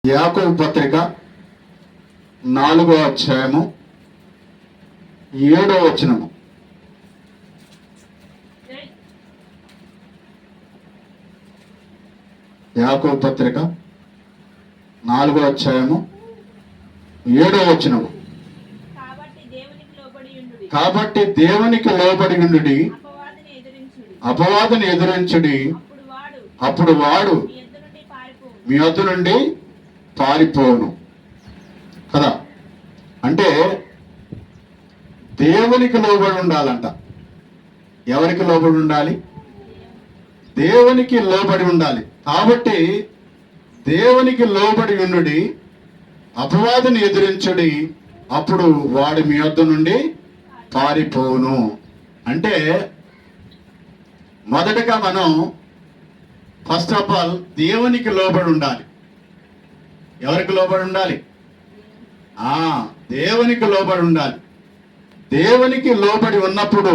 యాకోబు పత్రిక 4వ అధ్యాయము 7వ వచనము. యాకోబు పత్రిక 4వ అధ్యాయము 7వ వచనము. కాబట్టి దేవునికి లోబడి ఉండుడి, అపవాదిని ఎదిరించుడి, అప్పుడు వాడు మీ వద్ద నుండి పారిపోను. కదా, అంటే దేవునికి లోబడి ఉండాలంట. ఎవరికి లోబడి ఉండాలి? దేవునికి లోబడి ఉండాలి. కాబట్టి దేవునికి లోబడి ఉండుడి, అపవాదిని ఎదిరించుడి, అప్పుడు వాడు మీ వద్ద నుండి పారిపోను. అంటే మొదటగా మనం ఫస్ట్ ఆఫ్ ఆల్ దేవునికి లోబడి ఉండాలి. ఎవరికి లోబడి ఉండాలి? దేవునికి లోబడి ఉండాలి. దేవునికి లోబడి ఉన్నప్పుడు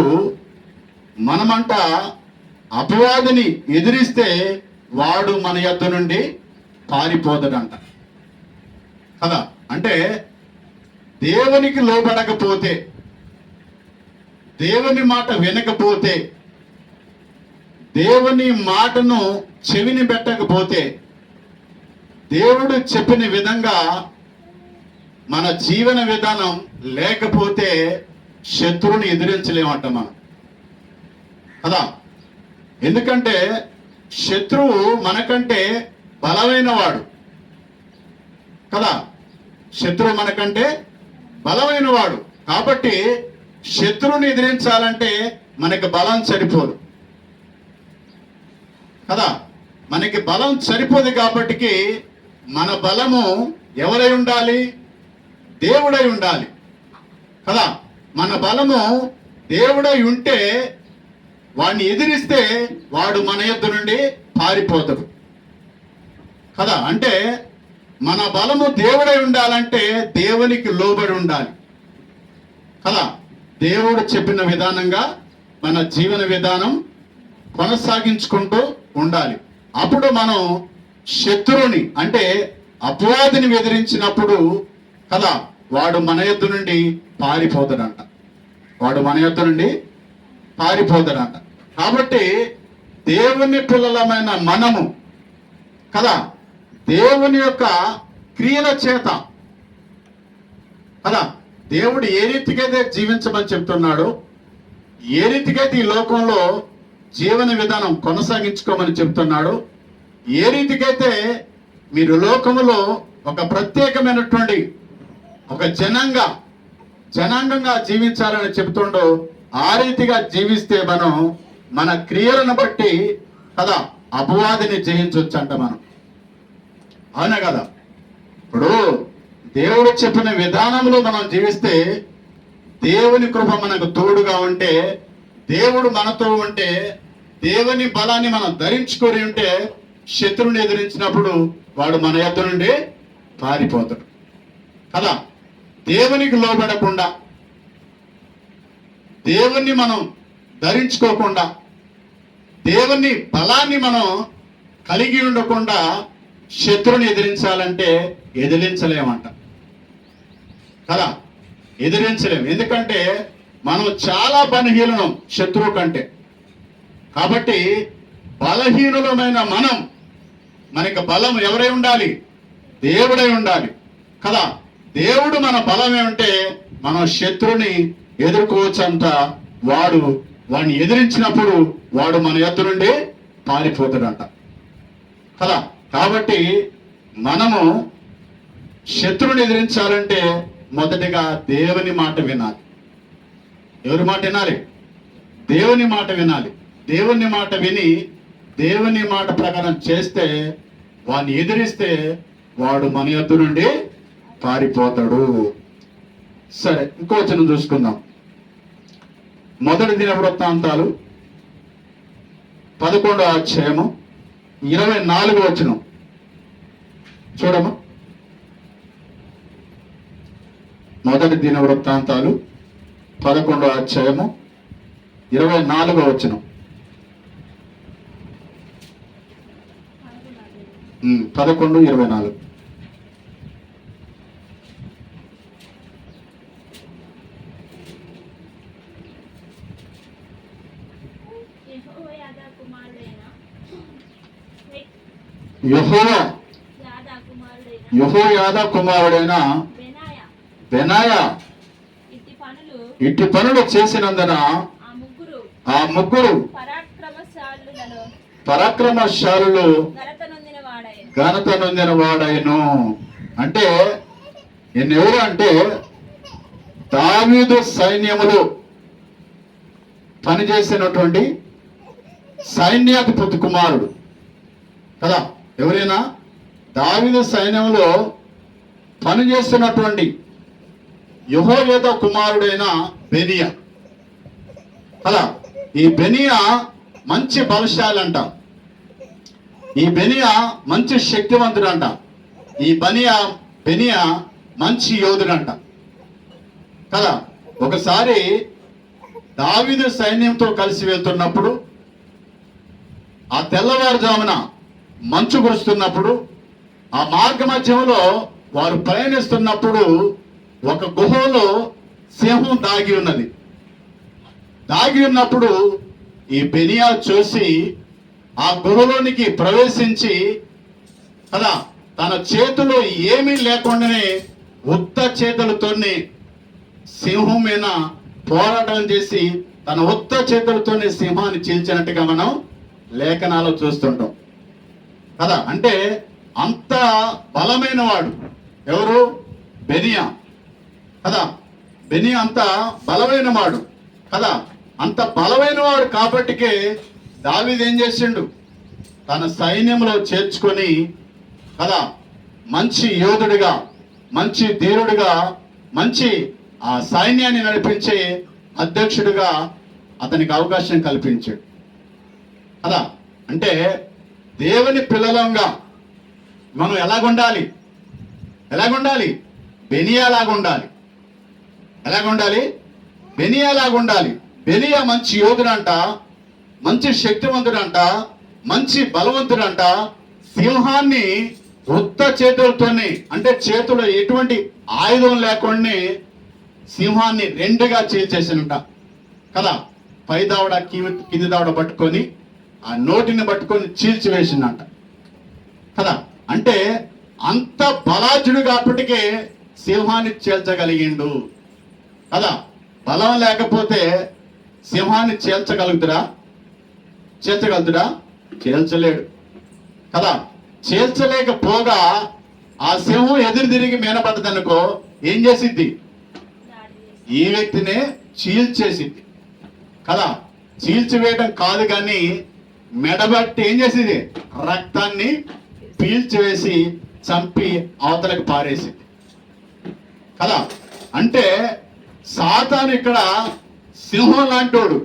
మనమంట అపవాదిని ఎదిరిస్తే వాడు మన యొద్ద నుండి పారిపోతాడంట. కదా, అంటే దేవునికి లోబడకపోతే, దేవుని మాట వినకపోతే, దేవుని మాటను చెవిని పెట్టకపోతే, దేవుడు చెప్పిన విధంగా మన జీవన విధానం లేకపోతే శత్రువుని ఎదిరించలేమంట మనం. కదా, ఎందుకంటే శత్రువు మనకంటే బలమైన వాడు. కదా, శత్రువు మనకంటే బలమైన వాడు. కాబట్టి శత్రువుని ఎదిరించాలంటే మనకి బలం సరిపోదు. కదా, మనకి బలం సరిపోదు. కాబట్టి మన బలము ఎవరై ఉండాలి? దేవుడై ఉండాలి. కదా, మన బలము దేవుడై ఉంటే వాడిని ఎదిరిస్తే వాడు మన యొద్ద నుండి పారిపోతాడు. కదా, అంటే మన బలము దేవుడై ఉండాలంటే దేవునికి లోబడి ఉండాలి. కదా, దేవుడు చెప్పిన విధానంగా మన జీవన విధానం కొనసాగించుకుంటూ ఉండాలి. అప్పుడు మనం శత్రువుని అంటే అపవాదిని ఎదిరించినప్పుడు కదా వాడు మన యొద్ద నుండి పారిపోతాడంట. వాడు మన యొద్ద నుండి పారిపోతాడంట. కాబట్టి దేవుని పిల్లలమైన మనము కదా దేవుని యొక్క క్రియల చేత కదా దేవుడు ఏ రీతికైతే జీవించమని చెప్తున్నాడో, ఏ రీతికైతే ఈ లోకంలో జీవన విధానం కొనసాగించుకోమని చెప్తున్నాడు, ఏ రీతికైతే మీరు లోకములో ఒక ప్రత్యేకమైనటువంటి ఒక జనాంగంగా జీవించాలని చెప్తుండో ఆ రీతిగా జీవిస్తే మనం మన క్రియలను బట్టి కదా అపవాదిని జయించవచ్చు అంట మనం. అవునా కదా? ఇప్పుడు దేవుడు చెప్పిన విధానంలో మనం జీవిస్తే, దేవుని కృప మనకు తోడుగా ఉంటే, దేవుడు మనతో ఉంటే, దేవుని బలాన్ని మనం ధరించుకొని ఉంటే శత్రువుని ఎదిరించినప్పుడు వాడు మన యొద్ద నుండి పారిపోతాడు. కదా, దేవునికి లోబడకుండా, దేవుణ్ణి మనం ధరించుకోకుండా, దేవుని బలాన్ని మనం కలిగి ఉండకుండా శత్రువుని ఎదిరించాలంటే ఎదిరించలేమంట. కదా, ఎదిరించలేము. ఎందుకంటే మనం చాలా బలహీనం శత్రువు కంటే. కాబట్టి బలహీనులమైన మనకి బలం ఎవరై ఉండాలి? దేవుడై ఉండాలి. కదా, దేవుడు మన బలమే ఉంటే మనం శత్రువుని ఎదుర్కోవచ్చంట. వాడిని ఎదిరించినప్పుడు వాడు మన యొద్ద నుండి పారిపోతాడంట. కదా, కాబట్టి మనము శత్రువుని ఎదిరించాలంటే మొదటిగా దేవుని మాట వినాలి. ఎవరి మాట వినాలి? దేవుని మాట వినాలి. దేవుని మాట విని దేవుని మాట ప్రకారం చేస్తే, వాడిని ఎదిరిస్తే వాడు మన యొద్ద నుండి పారిపోతాడు. సరే, ఇంకో వచనం చూసుకుందాం. మొదటి దినవృత్తాంతాలు 11వ అధ్యాయము 24వ వచనం చూడము. మొదటి దినవృత్తాంతాలు 11వ అధ్యాయము 24వ వచనం. 11:24. యెహోవా యెహోయాదా కుమారుడైన బెనాయా ఇట్టి పనులు చేసినందున ఆ ముగ్గురు పరాక్రమశాలులు ఘనత నొందిన వాడైను. అంటే ఎవరు అంటే దావీదు సైన్యములు పనిచేసినటువంటి సైన్యాధిపతి కుమారుడు కదా. ఎవరైనా దావీదు సైన్యంలో పనిచేస్తున్నటువంటి యెహోయాదా కుమారుడైన బెనియా కదా. ఈ బెనియా మంచి బలశాలి అంట. ఈ బెనియా మంచి శక్తివంతుడంట. ఈ బెనియా మంచి యోధుడంట కదా. ఒకసారి దావీదు సైన్యంతో కలిసి వెళ్తున్నప్పుడు ఆ తెల్లవారుజామున మంచు కురుస్తున్నప్పుడు ఆ మార్గ మధ్యంలో వారు ప్రయాణిస్తున్నప్పుడు ఒక గుహలో సింహం దాగి ఉన్నది. దాగి ఉన్నప్పుడు ఈ బెనియా చూసి ఆ గుహలోనికి ప్రవేశించి కదా తన చేతిలో ఏమీ లేకుండానే ఉత్త చేతులతోనే సింహం మీద పోరాటం చేసి తన ఉత్త చేతులతోనే సింహాన్ని చీల్చినట్టుగా మనం లేఖనాలు చూస్తుంటాం కదా. అంటే అంత బలమైన వాడు ఎవరు? బెనియా కదా. బెనియా అంత బలమైన వాడు కదా. అంత బలమైన వాడు కాబట్టికే దావీదు ఏం చేసిండు? తన సైన్యంలో చేర్చుకొని కదా మంచి యోధుడిగా, మంచి ధీరుడిగా, మంచి ఆ సైన్యాన్ని నడిపించే అధ్యక్షుడిగా అతనికి అవకాశం కల్పించాడు కదా. అంటే దేవుని పిల్లలంగా మనం ఎలాగుండాలి? బెనియాలాగుండాలి. ఎలాగుండాలి? బెనియాలాగుండాలి. బెనియా మంచి యోధుడంట, మంచి శక్తివంతుడంట, మంచి బలవంతుడంట. సింహాన్ని ఉత్త చేతులతోనే, అంటే చేతిలో ఎటువంటి ఆయుధం లేకుండా సింహాన్ని రెండుగా చీల్చేసినంట కదా. పై దావడ కింది దావడ పట్టుకొని ఆ నోటిని పట్టుకొని చీల్చివేసిందంట కదా. అంటే అంత బలాజుడు కాబట్టికే సింహాన్ని చీల్చగలిగిండు కదా. బలం లేకపోతే సింహాన్ని చీల్చగలుగుతాడా? చీల్చలేడు కదా. చీల్చలేకపోగా ఆ సింహం ఎదురు తిరిగి మీనపడ్డదనుకో ఏం చేసిద్ది? ఈ వ్యక్తినే చీల్చేసిద్ది కదా. చీల్చివేయడం కాదు కానీ మెడబట్టి ఏం చేసేది? రక్తాన్ని పీల్చివేసి చంపి అవతలకు పారేసింది కదా. అంటే సాతాను ఇక్కడ సింహం లాంటోడు.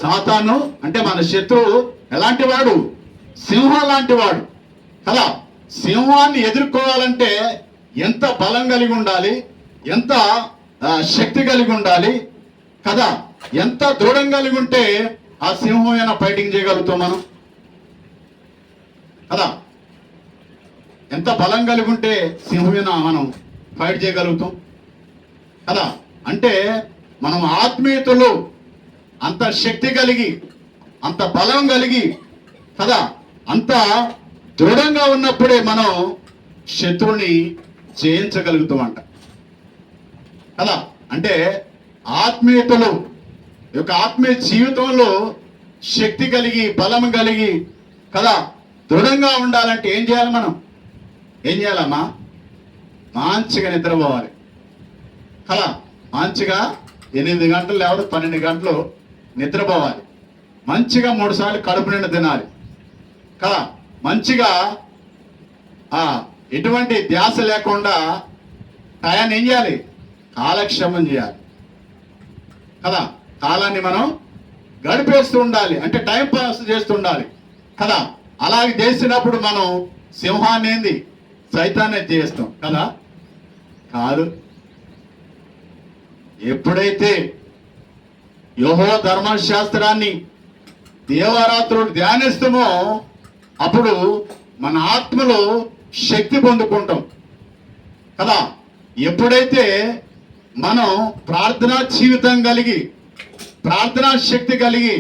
సాతాను అంటే మన శత్రువు ఎలాంటి వాడు? సింహం లాంటి వాడు కదా. సింహాన్ని ఎదుర్కోవాలంటే ఎంత బలం కలిగి ఉండాలి, ఎంత శక్తి కలిగి ఉండాలి కదా. ఎంత దృఢం కలిగి ఉంటే ఆ సింహం అయినా ఫైటింగ్ చేయగలుగుతాం మనం కదా. ఎంత బలం కలిగి ఉంటే సింహమైనా మనం ఫైట్ చేయగలుగుతాం కదా. అంటే మనం ఆత్మీయతలో అంత శక్తి కలిగి, అంత బలం కలిగి కదా, అంత దృఢంగా ఉన్నప్పుడే మనం శత్రువుని జయించగలుగుతామంట కదా. అంటే ఆత్మీయతలో యొక్క ఆత్మీయ జీవితంలో శక్తి కలిగి, బలం కలిగి కదా దృఢంగా ఉండాలంటే ఏం చేయాలి? మనం ఏం చేయాలమ్మా? మంచిగా నిద్రపోవాలి కదా. మంచిగా 8 గంటలు లేకపోతే 12 గంటలు నిద్రపోవాలి. మంచిగా 3 సార్లు కడుపు నిండా తినాలి కదా. మంచిగా ఎటువంటి ధ్యాస లేకుండా టయాన్ని ఏం చేయాలి? కాలక్షేమం చేయాలి కదా. కాలాన్ని మనం గడిపేస్తూ ఉండాలి, అంటే టైం పాస్ చేస్తూ ఉండాలి కదా. అలాగే చేసినప్పుడు మనం సింహాన్ని ఏంది? సైతాన్ని చేస్తాం కదా. కాదు, ఎప్పుడైతే యెహోవా ధర్మశాస్త్రాన్ని దేవరాత్రులు ధ్యానిస్తామో అప్పుడు మన ఆత్మలో శక్తి పొందుకుంటాం కదా. ఎప్పుడైతే మనం ప్రార్థనా జీవితం కలిగి, ప్రార్థనా శక్తి కలిగి,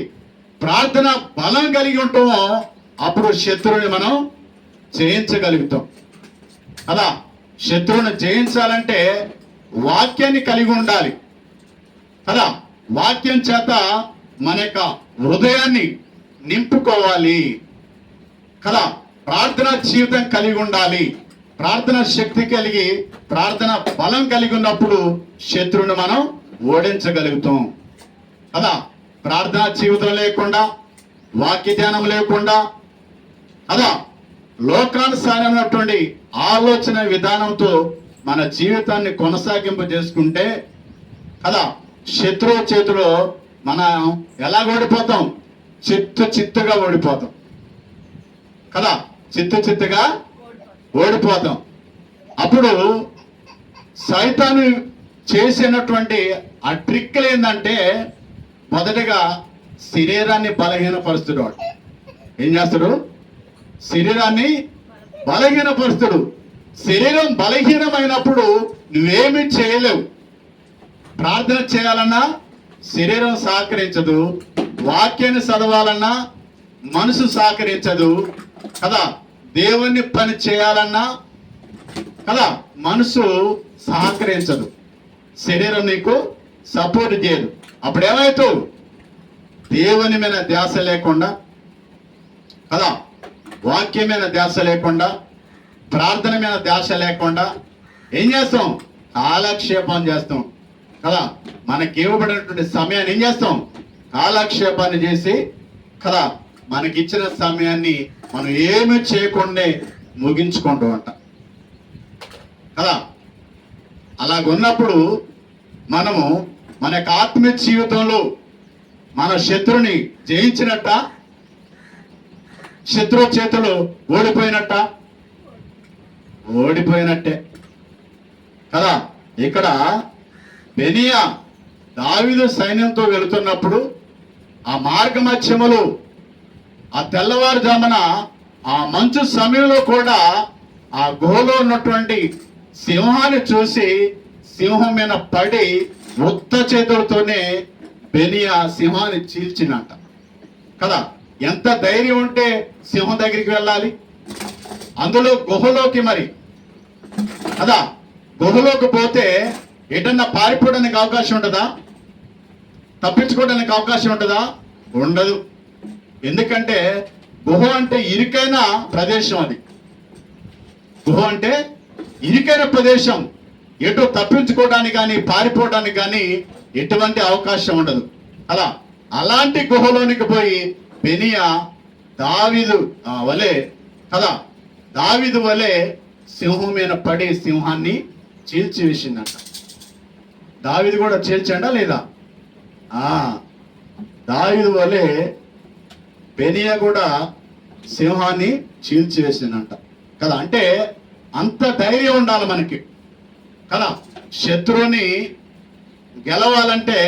ప్రార్థన బలం కలిగి ఉంటామో అప్పుడు శత్రువుని మనం జయించగలుగుతాం. అలా శత్రువుని జయించాలంటే వాక్యాన్ని కలిగి ఉండాలి కదా. వాక్యం చేత మన యొక్క హృదయాన్ని నింపుకోవాలి కదా. ప్రార్థనా జీవితం కలిగి ఉండాలి. ప్రార్థన శక్తి కలిగి, ప్రార్థన బలం కలిగి ఉన్నప్పుడు శత్రువుని మనం ఓడించగలుగుతాం కదా. ప్రార్థనా జీవితం లేకుండా, వాక్య ధ్యానం లేకుండా కదా, లోకానుసారమైనటువంటి ఆలోచన విధానంతో మన జీవితాన్ని కొనసాగింపు చేసుకుంటే కదా, శత్రువు చేతిలో మనం ఎలా ఓడిపోతాం? చిత్తుగా ఓడిపోతాం కదా. చిత్తుగా ఓడిపోతాం. అప్పుడు సైతాను చేసినటువంటి ఆ ట్రిక్లు ఏంటంటే, మొదటగా శరీరాన్ని బలహీనపరుస్తుడు. వాడు ఏం చేస్తాడు? శరీరాన్ని బలహీనపరుస్తుడు. శరీరం బలహీనమైనప్పుడు నువ్వేమీ చేయలేవు. ప్రార్థన చేయాలన్నా శరీరం సహకరించదు, వాక్యాన్ని చదవాలన్నా మనసు సహకరించదు కదా, దేవుని పని చేయాలన్నా కదా మనసు సహకరించదు, శరీరం నీకు సపోర్ట్ చేయదు. అప్పుడు ఏమవుతావు? దేవుని మీద ధ్యాస లేకుండా కదా, వాక్యం మీద ధ్యాస లేకుండా, ప్రార్థన మీద ధ్యాస లేకుండా ఏం చేస్తాం? కాలక్షేపం చేస్తాం కదా. మనకి ఇవ్వబడినటువంటి సమయాన్ని ఏం చేస్తాం? కాలక్షేపాన్ని చేసి కదా, మనకిచ్చిన సమయాన్ని మనం ఏమి చేయకుండా ముగించుకుంటూ ఉంటాం కదా. అలాగున్నప్పుడు మనము మన యొక్క ఆత్మీయ జీవితంలో మన శత్రుని జయించినట్ట, శత్రువు చేతులు ఓడిపోయినట్ట? ఓడిపోయినట్టే కదా. ఇక్కడ బెనియా దావీదు సైన్యంతో వెళుతున్నప్పుడు ఆ మార్గ మధ్యములు, ఆ తెల్లవారుజామున ఆ మంచు సమయంలో కూడా ఆ గుహలో ఉన్నటువంటి సింహాన్ని చూసి సింహం మీద పడి ఉత్త చేతులతోనే బెనియా సింహాన్ని చీల్చినట్ట కదా. ఎంత ధైర్యం ఉంటే సింహం దగ్గరికి వెళ్ళాలి, అందులో గుహలోకి మరి కదా. గుహలోకి పోతే ఎటన్నా పారిపోవడానికి అవకాశం ఉంటుందా? తప్పించుకోవడానికి అవకాశం ఉంటుందా? ఉండదు. ఎందుకంటే గుహ అంటే ఇరుకైన ప్రదేశం. అది గుహ అంటే ఇరుకైన ప్రదేశం. ఎటు తప్పించుకోవడానికి కానీ పారిపోవడానికి కానీ ఎటువంటి అవకాశం ఉండదు. అలాంటి గుహలోనికి పోయి బెనియా దావీదు వలె కదా, దావీదు వలె సింహం మీద పడి సింహాన్ని చీల్చివేసిందంట. దావీదు కూడా చీల్చండా లేదా? దావీదు వలె బెనియా కూడా సింహాన్ని చీల్చివేసిందంట కదా. అంటే అంత ధైర్యం ఉండాలి మనకి కదా. శత్రువుని గెలవాలంటే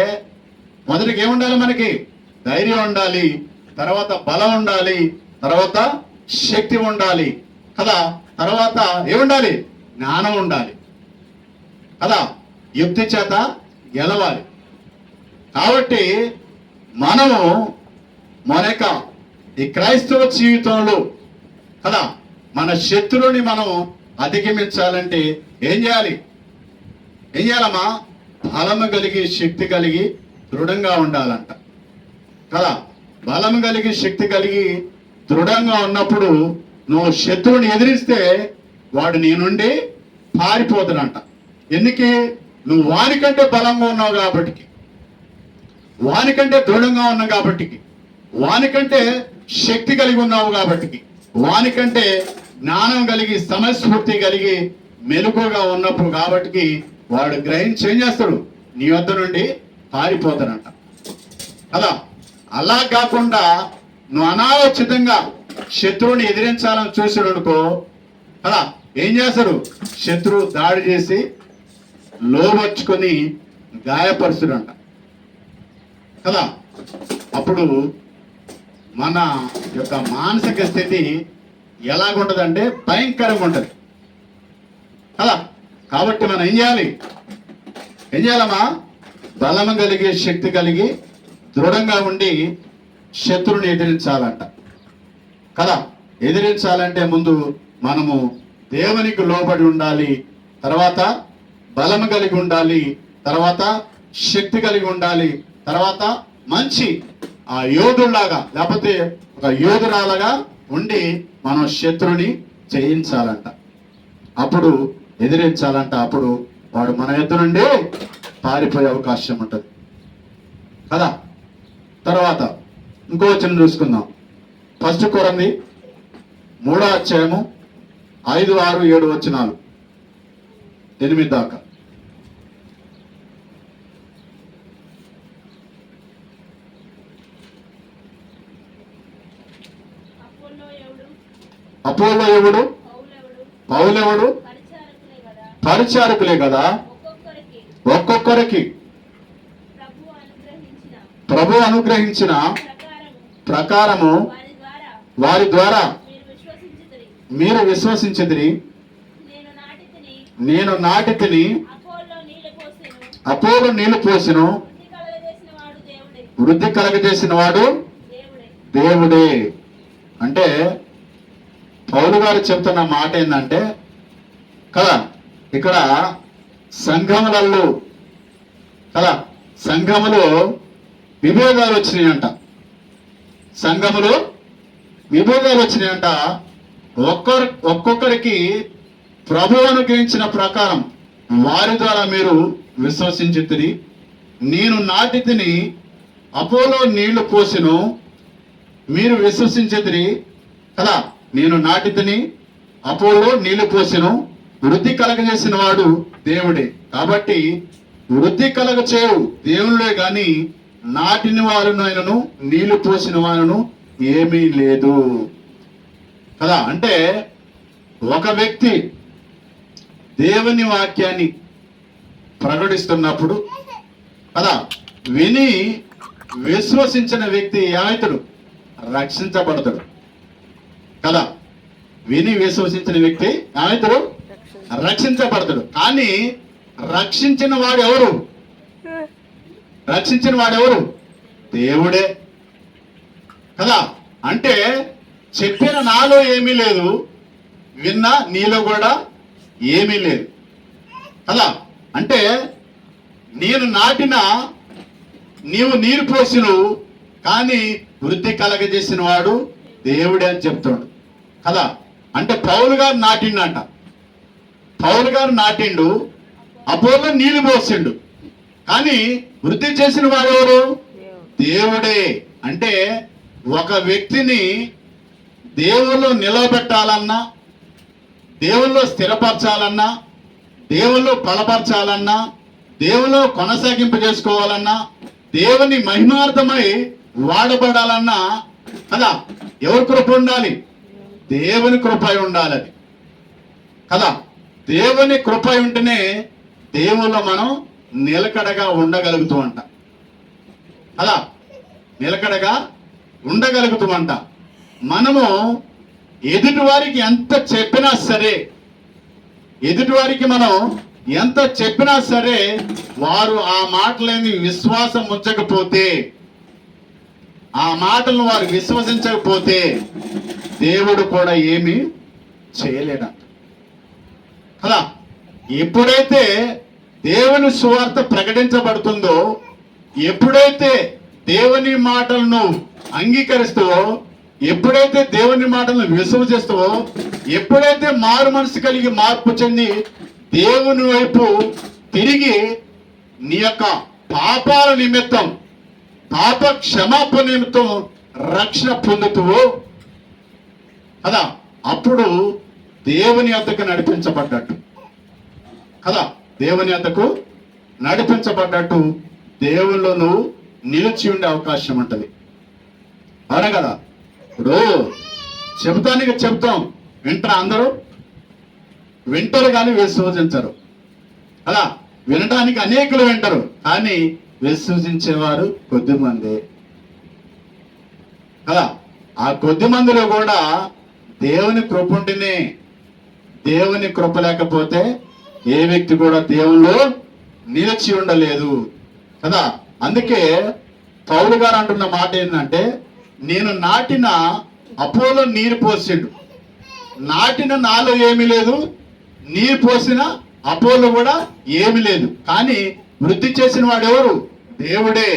మొదటికి ఏముండాలి? మనకి ధైర్యం ఉండాలి, తర్వాత బలం ఉండాలి, తర్వాత శక్తి ఉండాలి కదా, తర్వాత ఏముండాలి? జ్ఞానం ఉండాలి కదా. యుక్తి చేత గెలవాలి. కాబట్టి మనము మన యొక్క ఈ క్రైస్తవ జీవితంలో కదా మన శత్రువుని మనం అధిగమించాలంటే ఏం చేయాలి? ఏం చేయాలమ్మా? బలము కలిగి, శక్తి కలిగి, దృఢంగా ఉండాలంట కదా. బలం కలిగి, శక్తి కలిగి, దృఢంగా ఉన్నప్పుడు నువ్వు శత్రువుని ఎదిరిస్తే వాడు నీ నుండి పారిపోతాడంట. ఎందుకు? నువ్వు వానికంటే బలంగా ఉన్నావు కాబట్టి, వానికంటే దృఢంగా ఉన్నావు కాబట్టి, వానికంటే శక్తి కలిగి ఉన్నావు కాబట్టి, వానికంటే జ్ఞానం కలిగి, సమస్ఫూర్తి కలిగి, మెలకుగా ఉన్నప్పుడు కాబట్టి వాడు గ్రహించి ఏం చేస్తాడు? నీ వద్ద నుండి పారిపోతాడంట కదా. అలా కాకుండా నువ్వు అనాలోచితంగా శత్రువుని ఎదిరించాలని చూసాడు అనుకో కదా, ఏం చేస్తాడు? శత్రువు దాడి చేసి లోబర్చుకొని గాయపరుచుడంట కదా. అప్పుడు మన యొక్క మానసిక స్థితి ఎలాగుంటుందంటే భయంకరంగా ఉంటుంది కదా. కాబట్టి మనం ఏం చేయాలి? ఏం చేయాలమ్మా? బలం కలిగి, శక్తి కలిగి, దృఢంగా ఉండి శత్రువుని ఎదిరించాలంట కదా. ఎదిరించాలంటే ముందు మనము దేవునికి లోబడి ఉండాలి, తర్వాత బలము కలిగి ఉండాలి, తర్వాత శక్తి కలిగి ఉండాలి, తర్వాత మంచి ఆ యోధుల్లాగా లేకపోతే ఒక యోధురాలుగా ఉండి మనం శత్రుని జయించాలంట, అప్పుడు ఎదిరించాలంట. అప్పుడు వాడు మన ఎదురు నుండి పారిపోయే అవకాశం ఉంటుంది కదా. తర్వాత ఇంకో వచనం చూసుకుందాం. 1 కొరింథీ 3వ అధ్యాయము 5, 6, 7 వచనాలు 8 దాకా. అపోలో ఎవడు? పౌలెవడు? పరిచారకులే కదా. ఒక్కొక్కరికి ప్రభు అనుగ్రహించిన ప్రకారము వారి ద్వారా మీరు విశ్వసించితిరి. నేను నాటితిని, అపోలో నీళ్లు పోసెను, వృద్ధి కలగజేసిన వాడు దేవుడే. అంటే పౌలు గారు చెప్తున్న మాట ఏంటంటే కదా, ఇక్కడ సంఘములలో కదా, సంఘములో విభేదాలు వచ్చినాయంట, సంఘములో విభేదాలు వచ్చినాయంట. ఒక్కొక్కరికి ప్రభు అనుగ్రహించిన ప్రకారం వారి ద్వారా మీరు విశ్వసించితిరి. నేను నాటితిని, అపోలో నీళ్లు పోసెను, మీరు విశ్వసించితిరి కదా. నేను నాటితిని, అపోలో నీళ్లు పోసెను, వృద్ధి కలగజేసిన వాడు దేవుడే. కాబట్టి వృద్ధి కలగ చేయు దేవుడే గాని నాటిన వారునైనను నీళ్లు పోసిన వారును ఏమీ లేదు కదా. అంటే ఒక వ్యక్తి దేవుని వాక్యాన్ని ప్రకటిస్తున్నప్పుడు కదా, విని విశ్వసించిన వ్యక్తి ఏమైతాడు? రక్షించబడతాడు కదా. విని విశ్వసించిన వ్యక్తి ఏమైతాడు? రక్షించబడతాడు. కానీ రక్షించిన వాడు ఎవరు? రక్షించిన వాడు ఎవరు? దేవుడే కదా. అంటే చెప్పిన నాలో ఏమీ లేదు, విన్నా నీలో కూడా ఏమీ లేదు కదా. అంటే నేను నాటిన, నీవు నీరు పోసిను, కానీ వృద్ధి కలగజేసిన వాడు దేవుడే అని చెప్తాడు కదా. అంటే పౌలు గారు నాటిండంట, పౌలు గారు నాటిండు, అపోలో నీళ్లు పోసిండు, కానీ వృద్ధి చేసిన వాడు ఎవరు? దేవుడే. అంటే ఒక వ్యక్తిని దేవుల్లో నిలబెట్టాలన్నా, దేవుల్లో స్థిరపరచాలన్నా, దేవుల్లో బలపరచాలన్నా, దేవుల్లో కొనసాగింపు చేసుకోవాలన్నా, దేవుని మహిమార్థమై వాడబడాలన్నా కదా, ఎవరి కృప ఉండాలి? దేవుని కృప ఉండాలి కదా. దేవుని కృప ఉంటేనే దేవుల్లో మనం నిలకడగా ఉండగలుగుతామంట కదా, నిలకడగా ఉండగలుగుతామంట. మనము ఎదుటి వారికి ఎంత చెప్పినా సరే, ఎదుటి వారికి మనం ఎంత చెప్పినా సరే, వారు ఆ మాటలేని విశ్వాసం ఉంచకపోతే, ఆ మాటలను వారు విశ్వసించకపోతే దేవుడు కూడా ఏమీ చేయలేడంట కదా. ఎప్పుడైతే దేవుని సువార్త ప్రకటించబడుతుందో, ఎప్పుడైతే దేవుని మాటలను అంగీకరిస్తావో, ఎప్పుడైతే దేవుని మాటలను విశ్వసిస్తావో, ఎప్పుడైతే మారు మనసు కలిగి మార్పు చెంది దేవుని వైపు తిరిగి నీ యొక్క పాపాల నిమిత్తం, పాప క్షమాపణ నిమిత్తం రక్షణ పొందుతావో కదా, అప్పుడు దేవుని యొద్దకు నడిపించబడ్డట్టు కదా. దేవుని యొద్దకు నడిపించబడ్డట్టు దేవుల్లో నువ్వు నిలిచి ఉండే అవకాశం ఉంటుంది. అవునా కదా. ఇప్పుడు చెబుతానికి చెప్తాం, వింటారా? అందరూ వింటారు కానీ విశ్వసించరు అలా. వినడానికి అనేకులు వింటారు కానీ విశ్వసించేవారు కొద్దిమంది కదా. ఆ కొద్ది మందిలో కూడా దేవుని కృప ఉంటేనే, దేవుని కృప లేకపోతే ఏ వ్యక్తి కూడా దేవుళ్ళు నిలిచి ఉండలేదు కదా. అందుకే పౌలు గారు అంటున్న మాట ఏంటంటే, నేను నాటిన అపోలో నీరు పోసిండు. నాటిన నాలో ఏమీ లేదు, నీరు పోసిన అపోలో కూడా ఏమీ లేదు, కానీ వృద్ధి చేసిన వాడు ఎవరు? దేవుడే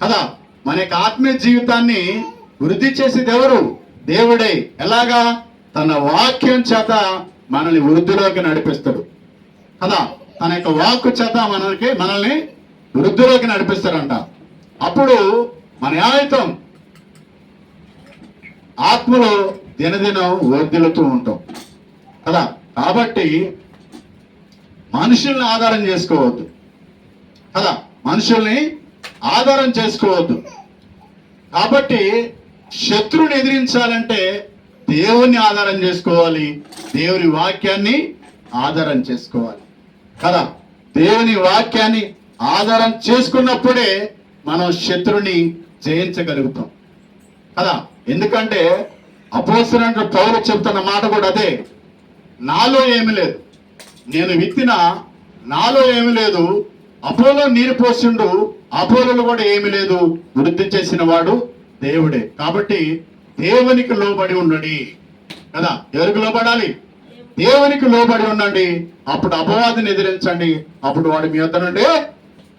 కదా. మన యొక్క ఆత్మీయ జీవితాన్ని వృద్ధి చేసేది ఎవరు? దేవుడే. ఎలాగా? తన వాక్యం చేత మనల్ని వృద్ధిలోకి నడిపిస్తాడు కదా. తన యొక్క వాక్కు చేత మనల్ని వృద్ధిలోకి నడిపిస్తాడంట. అప్పుడు మన ఆయుధం ఆత్మలో దినదినం వర్ధిల్లుతూ ఉంటాం కదా. కాబట్టి మనుషుల్ని ఆధారం చేసుకోవద్దు కదా, మనుషుల్ని ఆధారం చేసుకోవద్దు. కాబట్టి శత్రువుని ఎదిరించాలంటే దేవుణ్ణి ఆధారం చేసుకోవాలి, దేవుని వాక్యాన్ని ఆధారం చేసుకోవాలి కదా. దేవుని వాక్యాన్ని ఆధారం చేసుకున్నప్పుడే మనం శత్రుని జయించగలుగుతాం కదా. ఎందుకంటే అపోస్తలుడైన పౌలు చెప్తున్న మాట కూడా అదే. నాలో ఏమి లేదు, నేను విత్తిన నాలో ఏమి లేదు, అపోలో నీరు పోసిండు, అపోలోలు కూడా ఏమి లేదు, వృద్ధి చేసిన వాడు దేవుడే. కాబట్టి దేవునికి లోబడి ఉండండి కదా. ఎవరికి లోబడాలి? దేవునికి లోబడి ఉండండి. అప్పుడు అపవాదిని ఎదిరించండి, అప్పుడు వాడు మీ వద్ద నుండి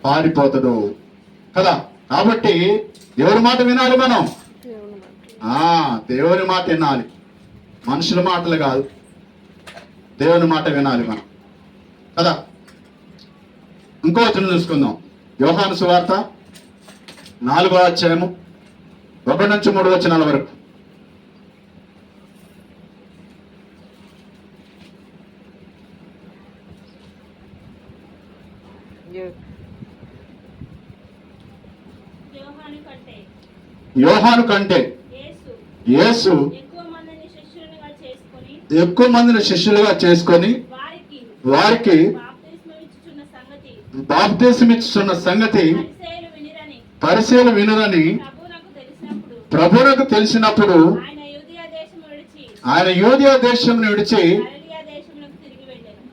పారిపోతాడు కదా. కాబట్టి ఎవరి మాట వినాలి మనం? దేవుని మాట వినాలి, మనుషుల మాటలు కాదు, దేవుని మాట వినాలి మనం కదా. ఇంకో వచనం చూసుకుందాం. యోహాను సువార్త 4వ అధ్యాయము 1 నుంచి 3 వచనాల వరకు. యోహాను కంటే యేసు ఎక్కువ మందిని శిష్యులుగా చేసుకొని వారికి బాప్తిస్మం ఇచ్చుచున్న సంగతి పరిశీలన వినురని ప్రభువునకు తెలిసినప్పుడు ఆయన యూదయ దేశమును విడిచి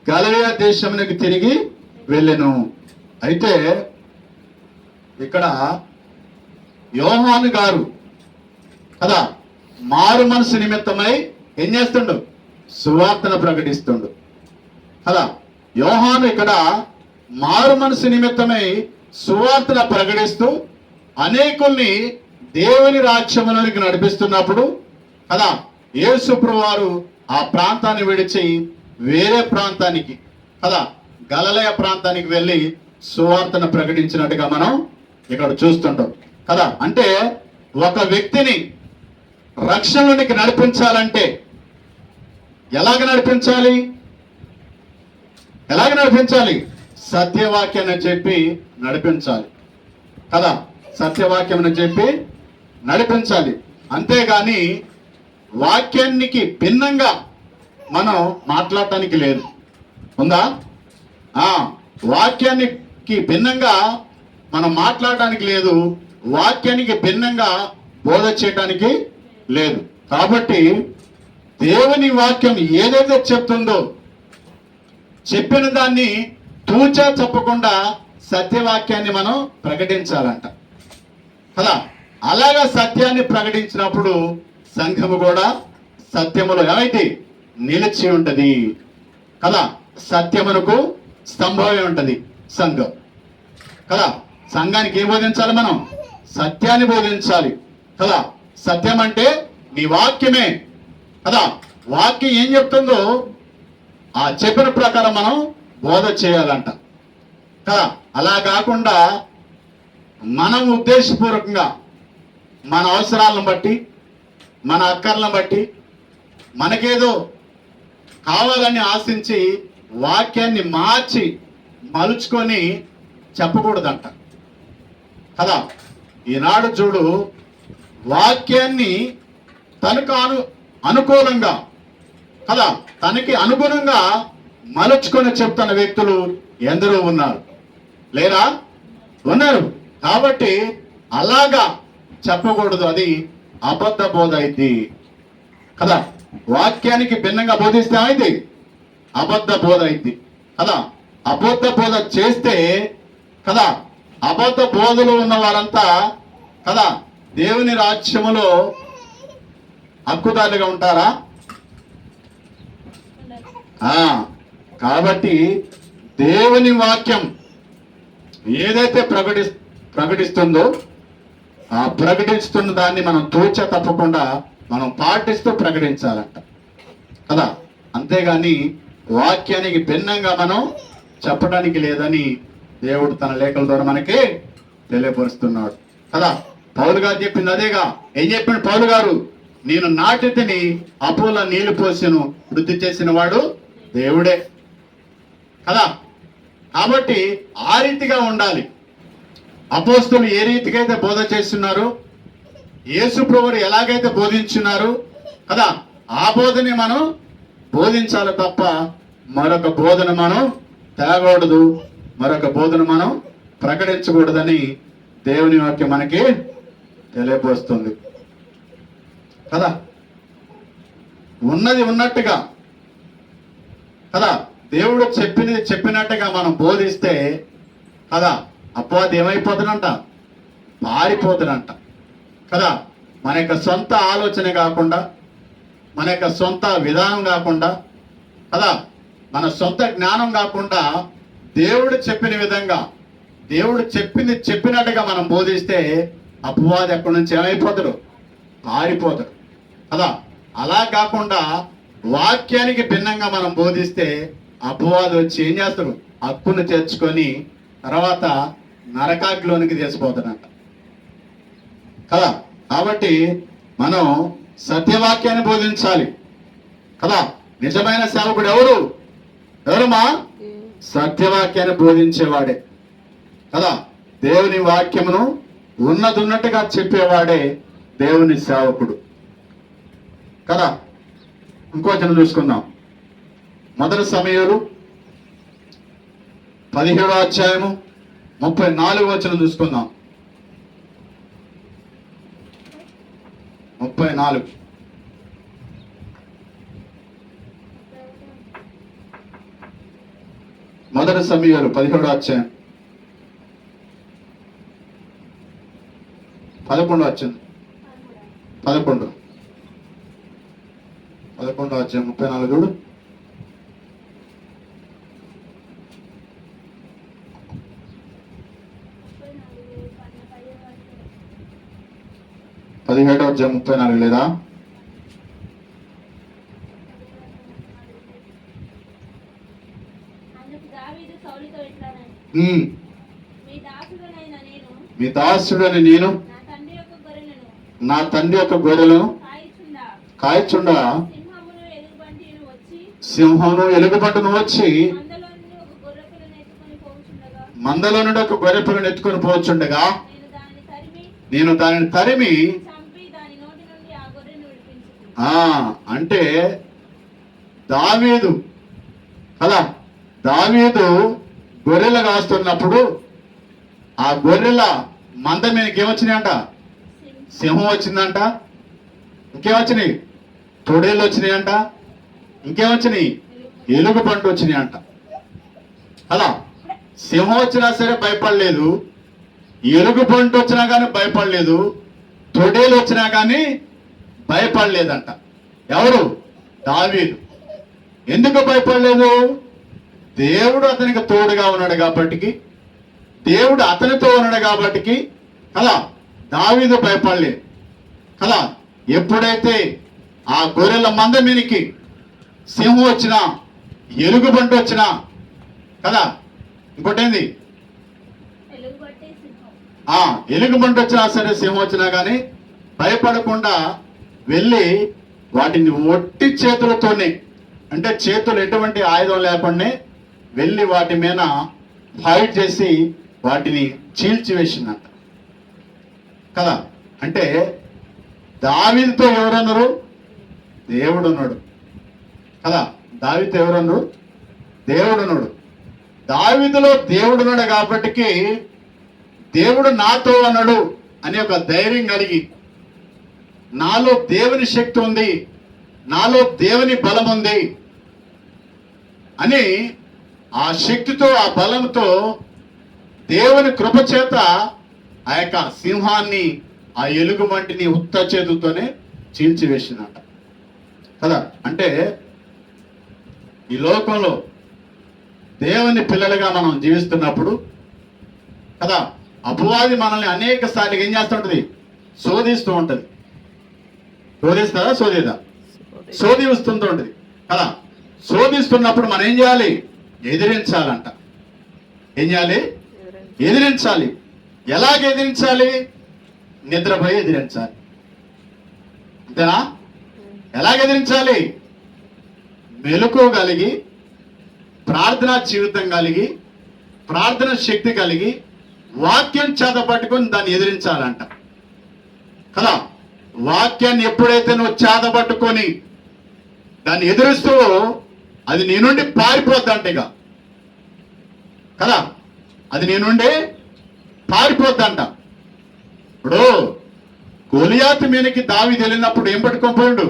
గలిలయ దేశమునకు తిరిగి వెళ్ళెను. అయితే ఇక్కడ యోహాను గారు కదా మారు మనసు నిమిత్తమై ఏం చేస్తుండు? సువార్తను ప్రకటిస్తుండు కదా. యోహాను ఇక్కడ మారు మనసు నిమిత్తమై సువార్తను ప్రకటిస్తూ అనేకుల్ని దేవుని రాజ్యములోనికి నడిపిస్తున్నప్పుడు కదా యేసు ప్రభువారు ఆ ప్రాంతాన్ని విడిచి వేరే ప్రాంతానికి కదా గలిలయ ప్రాంతానికి వెళ్ళి సువార్తను ప్రకటించినట్టుగా మనం ఇక్కడ చూస్తుంటాం కదా. అంటే ఒక వ్యక్తిని రక్షణలోనికి నడిపించాలంటే ఎలాగ నడిపించాలి? సత్యవాక్యాన్ని చెప్పి నడిపించాలి కదా. సత్యవాక్యం చెప్పి నడిపించాలి. అంతేగాని వాక్యానికి భిన్నంగా మనం మాట్లాడటానికి లేదు. ఉందా? వాక్యానికి భిన్నంగా మనం మాట్లాడటానికి లేదు, వాక్యానికి భిన్నంగా బోధ చేయటానికి లేదు. కాబట్టి దేవుని వాక్యం ఏదైతే చెప్తుందో చెప్పిన దాన్ని తూచా చెప్పకుండా సత్యవాక్యాన్ని మనం ప్రకటించాలంట కదా. అలాగా సత్యాన్ని ప్రకటించినప్పుడు సంఘము కూడా సత్యములో ఏమైతే నిలిచి ఉంటది కదా. సత్యమునకు స్తంభమే ఉంటది సంఘం కదా. సంఘానికి ఏం బోధించాలి? మనం సత్యాన్ని బోధించాలి కదా. సత్యం అంటే నీ వాక్యమే కదా. వాక్యం ఏం చెప్తుందో ఆ చెప్పిన ప్రకారం మనం బోధ చేయాలంట కదా. అలా కాకుండా మనం ఉద్దేశపూర్వకంగా మన అవసరాలను బట్టి మన అక్కర్లను బట్టి మనకేదో కావాలని ఆశించి వాక్యాన్ని మార్చి మలుచుకొని చెప్పకూడదంట కదా. ఈనాడు చూడు, వాక్యాన్ని తనకు అనుకూలంగా కదా తనకి అనుగుణంగా మలుచుకొని చెప్తున్న వ్యక్తులు ఎందరో ఉన్నారు, లేరా? ఉన్నారు. కాబట్టి అలాగా చెప్పకూడదు, అది అబద్ధ బోధ అయింది కదా. వాక్యానికి భిన్నంగా బోధిస్తే అయితే అబద్ధ బోధ అయింది కదా. అబద్ధ బోధ చేస్తే కదా అబద్ధ బోధలు ఉన్న వారంతా కదా దేవుని రాజ్యములో హక్కుదారులుగా ఉంటారా? కాబట్టి దేవుని వాక్యం ఏదైతే ప్రకటిస్తుందో ఆ ప్రకటిస్తున్న దాన్ని మనం తూచ తప్పకుండా మనం పాటిస్తూ ప్రకటించాలంట కదా. అంతేగాని వాక్యానికి భిన్నంగా మనం చెప్పడానికి లేదని దేవుడు తన లేఖల ద్వారా మనకి తెలియపరుస్తున్నాడు కదా. పౌలు గారు చెప్పింది అదేగా. ఏం చెప్పిండు పౌలు గారు? నేను నాటితిని, అపోలో నీళ్లు పోసెను, వృద్ధి చేసిన వాడు దేవుడే కదా. కాబట్టి ఆ రీతిగా ఉండాలి. అపోస్తలులు ఏ రీతిగా అయితే బోధ చేస్తున్నారు, యేసు ప్రభువు ఎలాగైతే బోధించున్నారు కదా, ఆ బోధని మనం బోధించాలి తప్ప మరొక బోధన మనం తేగకూడదు, మరొక బోధన మనం ప్రకటించకూడదని దేవుని వాక్యం మనకి తెలియపరుస్తుంది కదా. ఉన్నది ఉన్నట్టుగా కదా, దేవుడు చెప్పినట్టుగా మనం బోధిస్తే కదా, అపవాది ఏమైపోతుందంట? పారిపోతుందంట కదా. మన యొక్క సొంత ఆలోచన కాకుండా, మన యొక్క సొంత విధానం కాకుండా కదా, మన సొంత జ్ఞానం కాకుండా దేవుడు చెప్పిన విధంగా, దేవుడు చెప్పినట్టుగా మనం బోధిస్తే అపవాది ఎక్కడి నుంచి ఏమైపోతాడు? పారిపోతాడు కదా. అలా కాకుండా వాక్యానికి భిన్నంగా మనం బోధిస్తే అపవాది వచ్చి ఏం చేస్తాడు? హక్కును చేర్చుకొని తర్వాత నరకాగ్లోనికి తీసిపోతాడంట కదా. కాబట్టి మనం సత్యవాక్యాన్ని బోధించాలి కదా. నిజమైన సేవకుడు ఎవరమ్మా? సత్యవాక్యాన్ని బోధించేవాడే కదా. దేవుని వాక్యమును ఉన్నట్టుగా చెప్పేవాడే దేవుని సేవకుడు కదా. ఇంకో వచనం చూసుకుందాం. మొదటి సమూయేలు 17వ అధ్యాయము 34వ వచనం చూసుకుందాం. 34. మొదటి సమూయేలు 17వ అధ్యాయం 11వ అధ్యాయం 11వ అధ్యాయం 34 చూడు. పదిహేడవ అధ్యాయం 34 లేదా? మీ దాసుడని నేను నా తండ్రి యొక్క గొర్రెలను కాయచుండా సింహమును ఎలుగుబంటును వచ్చి మందలో నుండి ఒక గొర్రె పిల్లను ఎత్తుకొని పోవచ్చుండగా నేను దానిని తరిమి అంటే దావీదు కదా, దావీదు గొర్రెలు కాస్తున్నప్పుడు ఆ గొర్రెల మంద మీదకి ఏమొచ్చినాయంట? సింహం వచ్చిందంట. ఇంకేమొచ్చినాయి? తొడేళ్ళు వచ్చినాయంట. ఇంకేమొచ్చినాయి? ఎలుగు పంట వచ్చినాయి అంట. అలా సింహం వచ్చినా సరే భయపడలేదు, ఎలుగు పంట వచ్చినా కానీ భయపడలేదు, తొడేలు వచ్చినా కానీ భయపడలేదంట. ఎవరు? దావీదు. ఎందుకు భయపడలేదు? దేవుడు అతనికి తోడుగా ఉన్నాడు కాబట్టి, దేవుడు అతనితో ఉన్నాడు కాబట్టి కదా దావీదు భయపడలేదు కదా. ఎప్పుడైతే ఆ గొర్రెల మంద మీనికి సింహం వచ్చినా, ఎలుగుబంటి వచ్చినా కదా, ఇంకోటేంది ఎలుగుబంటి వచ్చినా సరే, సింహం వచ్చినా కానీ భయపడకుండా వెళ్ళి వాటిని ఒట్టి చేతులతోనే, అంటే చేతులు ఎటువంటి ఆయుధం లేకుండా వెళ్ళి వాటి మీద ఫైట్ చేసి వాటిని చీల్చివేసిందంట కదా. అంటే దావీదుతో ఎవరన్నారు? దేవుడు ఉన్నాడు కదా. దావీదుతో ఎవరన్నారు? దేవుడు ఉన్నాడు. దావీదులో దేవుడు ఉన్నాడు కాబట్టి దేవుడు నాతో అన్నాడు అనే ఒక ధైర్యం కలిగి, నాలో దేవుని శక్తి ఉంది, నాలో దేవుని బలం ఉంది అని ఆ శక్తితో, ఆ బలంతో, దేవుని కృపచేత ఆ యొక్క సింహాన్ని, ఆ ఎలుగుబంటిని ఉత్త చేతులతోనే చీల్చివేసిందంట కదా. అంటే ఈ లోకంలో దేవుని పిల్లలుగా మనం జీవిస్తున్నప్పుడు కదా, అపవాది మనల్ని అనేక సార్లు ఏం చేస్తుంటది, శోధిస్తూ ఉంటది. శోధిస్తుందా? శోధిస్తుంటూ ఉంటది కదా. శోధిస్తున్నప్పుడు మనం ఏం చేయాలి? ఎదిరించాలంట. ఏం చేయాలి? ఎదిరించాలి. ఎలాగ ఎదిరించాలి? నిద్రపోయి ఎదిరించాలి. అంతేనా? ఎలాగ ఎదిరించాలి? మెలకువ కలిగి, ప్రార్థనా జీవితం కలిగి, ప్రార్థన శక్తి కలిగి, వాక్యం చేత పట్టుకొని దాన్ని ఎదిరించాలంట కదా. వాక్యాన్ని ఎప్పుడైతే నువ్వు చేత పట్టుకొని దాన్ని ఎదురిస్తూ అది నీ నుండి పారిపోద్దంట ఇక కదా. అది నీ నుండి పారిపోద్దంట. ఇప్పుడు గొలియాతు మీదకి దావీదు వెళ్ళినప్పుడు ఏం పట్టుకొని పోయాడు?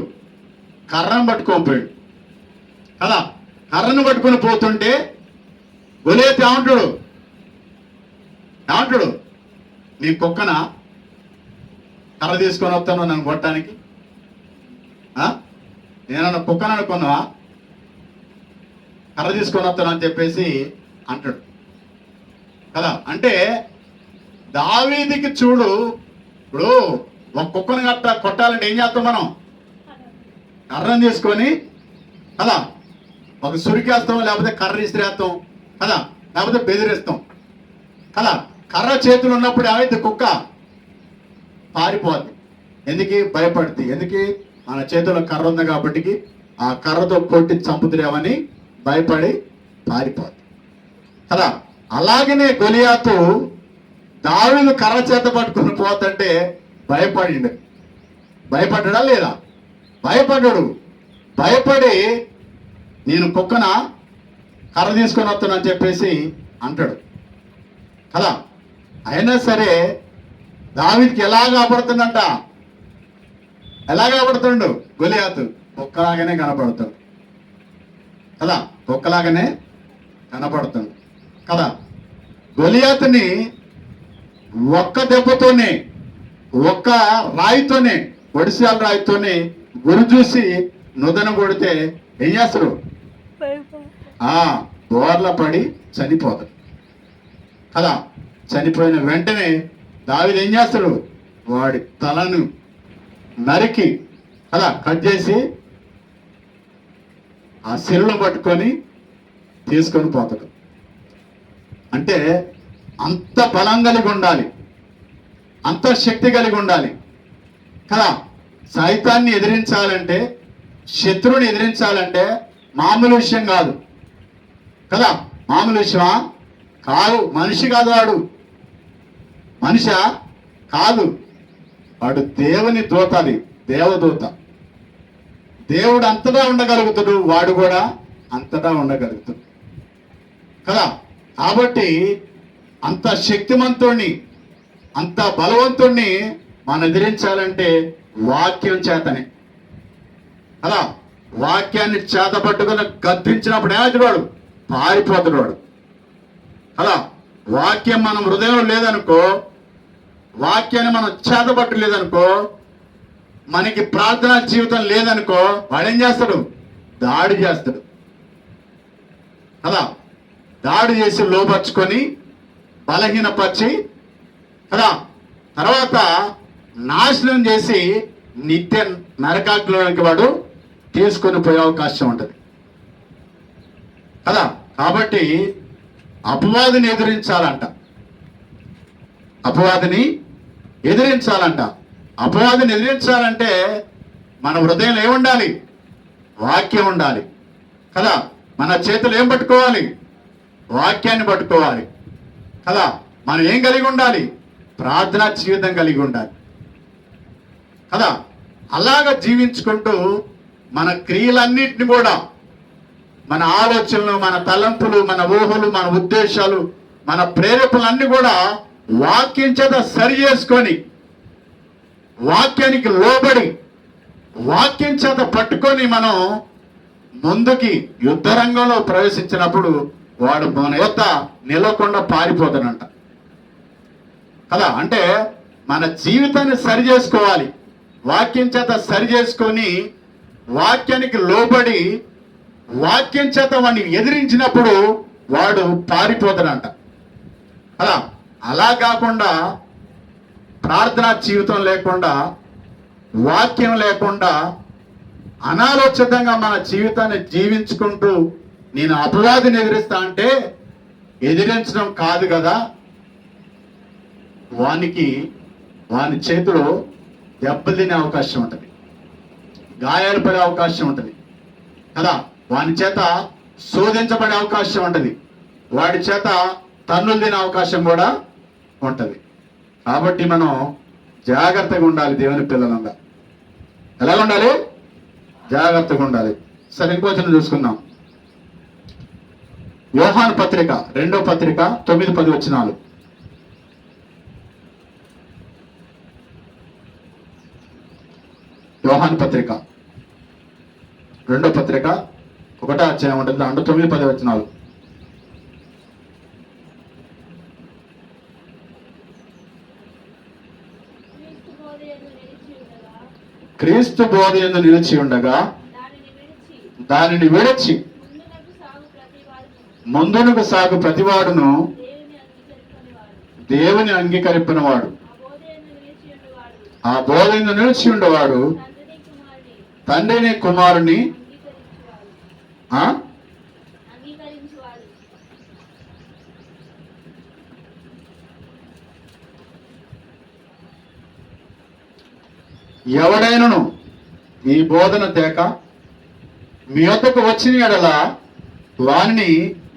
కర్రను పట్టుకొని పోయాడు కదా. కర్రను పట్టుకొని పోతుంటే గొలియాతు ఏమంటాడు? నీ కుక్కన కర్ర తీసుకొని వస్తాను నన్ను కొట్టడానికి? నేనన్నా కుక్కను అనుకున్నావా? కర్ర తీసుకొని వస్తాను అని చెప్పేసి అంటాడు కదా. అంటే దావీదుకి చూడు, ఇప్పుడు ఒక కుక్కను కొట్టాలంటే ఏం చేస్తాం మనం? కర్రను తీసుకొని కదా, ఒక సురికేస్తాం, లేకపోతే కర్ర ఇసిరేస్తాం కదా, లేకపోతే బెదిరిస్తాం కదా. కర్ర చేతులు ఉన్నప్పుడు ఏమైతే కుక్క పారిపోద్ది. ఎందుకు? భయపడుతుంది. ఎందుకు? మన చేతిలో కర్ర ఉంది కాబట్టి ఆ కర్రతో కొట్టి చంపుతురేమని భయపడి పారిపోద్ది కదా. అలాగనే గొలియాతు దావీదు కర్ర చేత పట్టుకుని పోతుంటే భయపడ్డా లేదా? భయపడ్డాడు. భయపడి నేను కుక్కన కర్ర తీసుకొని వస్తానని చెప్పేసి అంటాడు కదా. అయినా సరే దావీదుకి ఎలా కాపాడుతుందంట? ఎలా కాపాడుతుండు? గొలియాతు కుక్కలాగానే కనపడుతాడు కదా. కుక్కలాగానే కనపడుతుంది కదా. గొలియాతుని ఒక్క దెబ్బతోనే, ఒక్క రాయితోనే, ఒడిశాల రాయితోనే గురి చూసి నుదన కొడితే ఏం చేస్తారు? బోర్ల పడి చనిపోతాడు కదా. చనిపోయిన వెంటనే దావీదు ఏం చేస్తాడు? వాడి తలను నరికి కదా, కట్ చేసి ఆ శిలను పట్టుకొని తీసుకొని పోతాడు. అంటే అంత బలం కలిగి ఉండాలి, అంత శక్తి కలిగి ఉండాలి కదా. సైతాన్ని ఎదిరించాలంటే, శత్రువుని ఎదిరించాలంటే మామూలు విషయం కాదు కదా. మామూలు విషయమా? కాదు. మనిషి కాదు వాడు, మనిషా కాదు. వాడు దేవుని దూత, అది దేవదూత. దేవుడు అంతటా ఉండగలుగుతాడు, వాడు కూడా అంతటా ఉండగలుగుతాడు కదా. కాబట్టి అంత శక్తిమంతుణ్ణి, అంత బలవంతుణ్ణి మనం ఎదిరించాలంటే వాక్యం చేతనే కదా. వాక్యాన్ని చేత పట్టుకుని గద్దించినప్పుడు ఏమవుతాడు? పారిపోతాడు వాడు కదా. వాక్యం మనం హృదయంలో లేదనుకో, వాక్యాన్ని మనం చేతపట్టు లేదనుకో, మనకి ప్రార్థనా జీవితం లేదనుకో, వాడేం చేస్తాడు? దాడి చేస్తాడు కదా. దాడి చేసి లోపరుచుకొని బలహీనపరిచి కదా, తర్వాత నాశనం చేసి నిత్య నరకాగ్నిలోకి వాడు తీసుకొని పోయే అవకాశం ఉంటుంది కదా. కాబట్టి అపవాదిని ఎదిరించాలంట. అపవాదిని ఎదిరించాలంటే మన హృదయంలో ఏముండాలి? వాక్యం ఉండాలి కదా. మన చేతులు ఏం పట్టుకోవాలి? వాక్యాన్ని పట్టుకోవాలి కదా. మనం ఏం కలిగి ఉండాలి? ప్రార్థనా జీవితం కలిగి ఉండాలి కదా. అలాగ జీవించుకుంటూ మన క్రియలన్నింటినీ కూడా, మన ఆలోచనలు, మన తలంపులు, మన ఊహలు, మన ఉద్దేశాలు, మన ప్రేరేపణలన్నీ కూడా వాక్యం చేత సరి చేసుకొని, వాక్యానికి లోబడి, వాక్యం చేత పట్టుకొని మనం ముందుకి యుద్ధ రంగంలో ప్రవేశించినప్పుడు వాడు మన యొద్ద నిలవకుండా పారిపోతాడంట కదా. అంటే మన జీవితాన్ని సరి చేసుకోవాలి, వాక్యం చేత సరి చేసుకొని వాక్యానికి లోబడి వాక్యం చేత వాడిని ఎదిరించినప్పుడు వాడు పారిపోతాడంట. అలా కాకుండా ప్రార్థనా జీవితం లేకుండా, వాక్యం లేకుండా అనాలోచితంగా మన జీవితాన్ని జీవించుకుంటూ నేను అపవాదిని ఎదిరిస్తా అంటే ఎదిరించడం కాదు కదా, వాని చేతిలో దెబ్బలు తినే అవకాశం ఉంటుంది, గాయాలు పడే అవకాశం ఉంటుంది కదా, వాని చేత శోధించబడే అవకాశం ఉంటుంది, వాడి చేత తన్నులు తినే అవకాశం కూడా ఉంటుంది. కాబట్టి మనం జాగ్రత్తగా ఉండాలి. దేవుని పిల్లలంగా ఎలా ఉండాలి? జాగ్రత్తగా ఉండాలి. సరే, ఇంకొంచెం చూసుకుందాం. యోహాను పత్రిక 2వ పత్రిక 9-10 వచనాలు. యోహాను పత్రిక 2వ పత్రిక 1వ అధ్యాయం ఉంటుంది, దాంట్లో 9-10 వచనాలు. క్రీస్తు బోధ యందు నిలిచి ఉండగా దానిని విడిచి ముందునకు సాగు ప్రతివాడును దేవుని అంగీకరింపనివాడు, ఆ బోధ యందు నిలిచి ఉండేవాడు తండ్రిని కుమారుని ఎవడైనను ఈ బోధన తేక మీ వద్దకు వచ్చిన ఎడల వానిని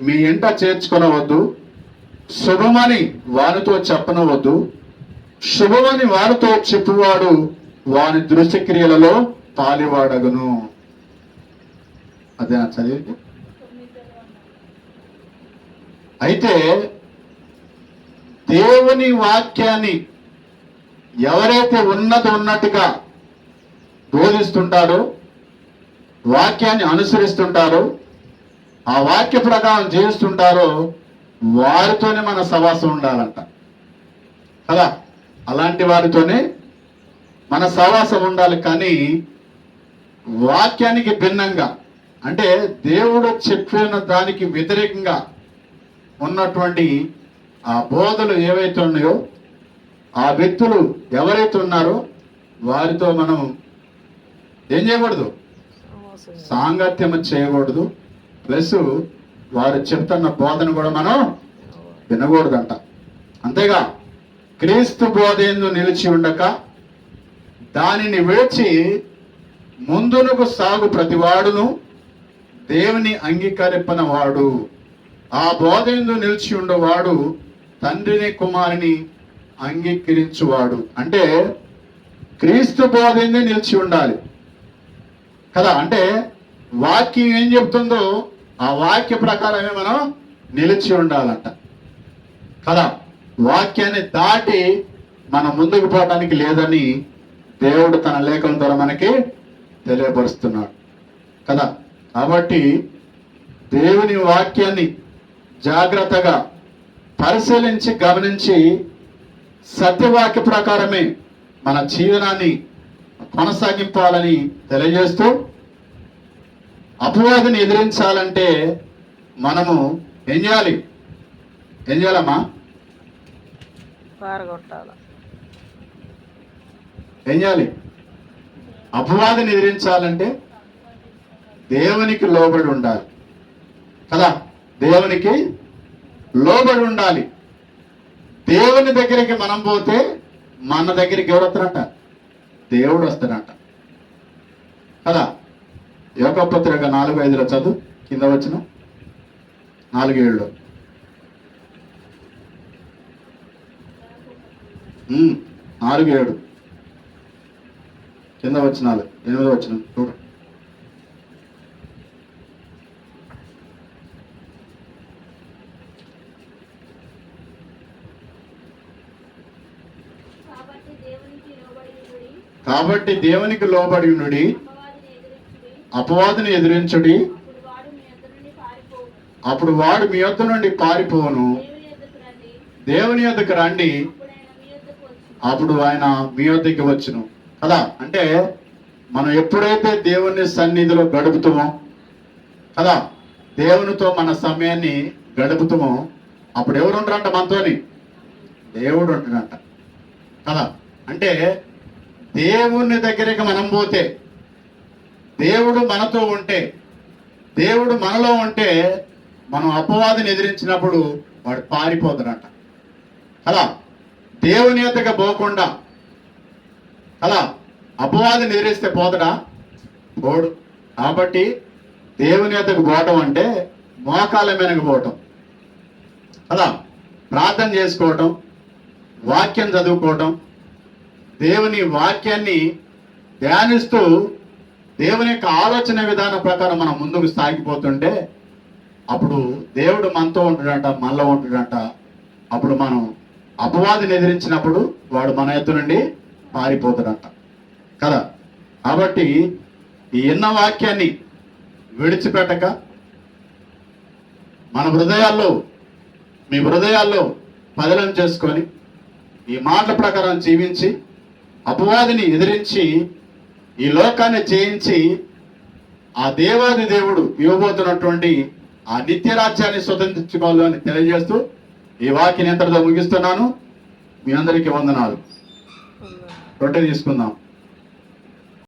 మీ ఇంట చేర్చుకొనవద్దు, శుభమని వానితో చెప్పనవద్దు, శుభమని వారితో చెప్పువాడు వాని దృశ్యక్రియలలో పాలివాడగును. అదే చదివి. అయితే దేవుని వాక్యాన్ని ఎవరైతే ఉన్నట్టుగా బోధిస్తుంటారో, వాక్యాన్ని అనుసరిస్తుంటారో, ఆ వాక్య ప్రకారం జీవిస్తుంటారో వారితోనే మన సవాసం ఉండాలంట కదా. అలాంటి వారితోనే మన సవాసం ఉండాలి. కానీ వాక్యానికి భిన్నంగా, అంటే దేవుడు చెప్పిన దానికి వ్యతిరేకంగా ఉన్నటువంటి ఆ బోధలు ఏవైతే ఉన్నాయో, ఆ వ్యక్తులు ఎవరైతే ఉన్నారో వారితో మనం ఏం చేయకూడదు? సాంగత్యం చేయకూడదు. ప్లస్ వారు చెప్తున్న బోధన కూడా మనం వినకూడదంట. అంతేగా క్రీస్తు బోధ యందు నిలిచి ఉండక దానిని విడిచి ముందునకు సాగు ప్రతివాడును దేవుని అంగీకరింపన వాడు, ఆ బోధ యందు నిలిచి ఉండేవాడు తండ్రిని కుమారుని అంగీకరించువాడు. అంటే క్రీస్తు బోధ యందు నిలిచి ఉండాలి కదా. అంటే వాక్యం ఏం చెప్తుందో ఆ వాక్య ప్రకారమే మనం నిలిచి ఉండాలంట కదా. వాక్యాన్ని దాటి మనం ముందుకు పోవడానికి లేదని దేవుడు తన లేఖల ద్వారా మనకి తెలియపరుస్తున్నాడు కదా. కాబట్టి దేవుని వాక్యాన్ని జాగ్రత్తగా పరిశీలించి గమనించి సత్యవాక్య ప్రకారమే మన జీవనాన్ని కొనసాగింపాలని తెలియజేస్తూ, అపవాదిని ఎదిరించాలంటే మనము ఏం చేయాలమ్మా? ఏం చేయాలి? అపవాదిని ఎదిరించాలంటే దేవునికి లోబడి ఉండాలి కదా. దేవునికి లోబడి ఉండాలి. దేవుని దగ్గరికి మనం పోతే మన దగ్గరికి ఎవరు వస్తారంట? దేవుడు వస్తాడంట కదా. యోహాను పత్రిక 4:5 చదువు, కింద వచ్చిన 4:7 4:7 కింద వచ్చిన 8 వచ్చిన చూడు. కాబట్టి దేవునికి లోబడి ఉండుడి, అపవాదిని ఎదిరించుడి, అప్పుడు వాడు మీ యొద్ద నుండి పారిపోను. దేవుని యొద్దకు రండి, అప్పుడు ఆయన మీ యొద్దకి వచ్చును. కదా. అంటే మనం ఎప్పుడైతే దేవుని సన్నిధిలో గడుపుతామో కదా, దేవునితో మన సమయాన్ని గడుపుతామో అప్పుడు ఎవరు ఉంటారంట మనతోని? దేవుడు ఉంటాడంట కదా. అంటే దేవుని దగ్గరికి మనం పోతే, దేవుడు మనతో ఉంటే, దేవుడు మనలో ఉంటే మనం అపవాదిని ఎదిరించినప్పుడు వాడు పారిపోతాడంట కదా. దేవుని యొద్దకు పోకుండా కదా అపవాదిని ఎదిరిస్తే పోతడా? పోడు. కాబట్టి దేవుని యొద్దకు పోవటం అంటే మోకాళ్ళ మీదకు పోవటం కదా, ప్రార్థన చేసుకోవటం, వాక్యం చదువుకోవటం, దేవుని వాక్యాన్ని ధ్యానిస్తూ దేవుని యొక్క ఆలోచన విధానం ప్రకారం మనం ముందుకు సాగిపోతుంటే అప్పుడు దేవుడు మనతో ఉంటాడంట, మనలో ఉంటాడంట. అప్పుడు మనం అపవాదిని ఎదిరించినప్పుడు వాడు మన ఎద్దు నుండి పారిపోతాడంట కదా. కాబట్టి ఈ ఎన్న వాక్యాన్ని విడిచిపెట్టక మన హృదయాల్లో, మీ హృదయాల్లో పదిలం చేసుకొని ఈ మాటల ప్రకారం జీవించి అపవాదిని ఎదిరించి ఈ లోకాన్ని జయించి ఆ దేవాది దేవుడు ఇవ్వబోతున్నటువంటి ఆ నిత్య రాజ్యాన్ని స్వతంత్రించుకోవాలని తెలియజేస్తూ ఈ వాక్యాన్ని ఎంతటితో ముగిస్తున్నాను. మీ అందరికీ వందనాలు. రొట్టె తీసుకుందాం.